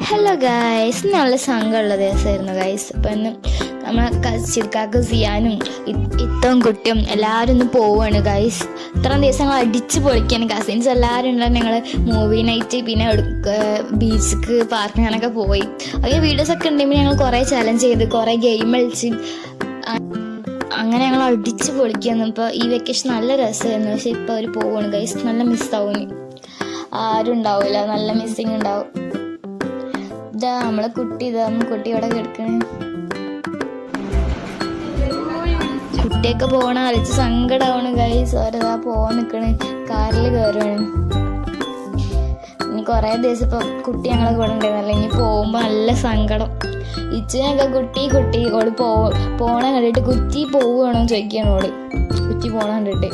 Hello guys, നല്ല സങ്കടമുള്ള ദിവസമായിരുന്നു guys. അപ്പം ഇന്ന് നമ്മളെ കച്ചിരിക്കാക്ക് ചെയ്യാനും ഇത്തവും കുട്ടിയും എല്ലാവരും ഒന്ന് പോവുകയാണ് ഗൈസ്. ഇത്രയും ദിവസം ഞങ്ങൾ അടിച്ച് പൊളിക്കുകയാണ്. കസിൻസ് എല്ലാവരും ഉണ്ടെങ്കിൽ ഞങ്ങൾ മൂവി നൈറ്റ്, പിന്നെ ബീച്ചിക്ക് പാർക്കിനൊക്കെ പോയി. അങ്ങനെ വീഡിയോസൊക്കെ ഉണ്ടെങ്കിൽ ഞങ്ങൾ കുറേ ചലഞ്ച് ചെയ്ത് കുറേ ഗെയിം കളിച്ച് അങ്ങനെ ഞങ്ങൾ അടിച്ച് പൊളിക്കുന്നു. ഇപ്പോൾ ഈ വെക്കേഷൻ നല്ല രസമായിരുന്നു. പക്ഷെ ഇപ്പോൾ അവർ പോവുകയാണ് ഗൈസ്. നല്ല മിസ്സാവും, ആരും ഉണ്ടാവില്ല, നല്ല മിസ്സിങ് ഉണ്ടാവും. ഇതാ നമ്മളെ കുട്ടി, കുട്ടി ഇവിടെ കിടക്കണേ. കുട്ടിയൊക്കെ പോകണ കളിച്ച് സങ്കടമാണ് ഗൈസ്. ഓരോ പോകാൻ നിൽക്കണേ, കാറിൽ കയറുകയാണ്. ഇനി കുറേ ദിവസം ഇപ്പം കുട്ടി ഞങ്ങളെ കൂടെ ഉണ്ടായിരുന്നല്ലോ, ഇനി പോകുമ്പോൾ നല്ല സങ്കടം. ഇച്ചിനൊക്കെ കുട്ടി ഓള് പോണ കണ്ടിട്ട് കുറ്റി പോവുകയാണോ ചോദിക്കുകയാണ്. ഓള് കുറ്റി പോണ കണ്ടിട്ട്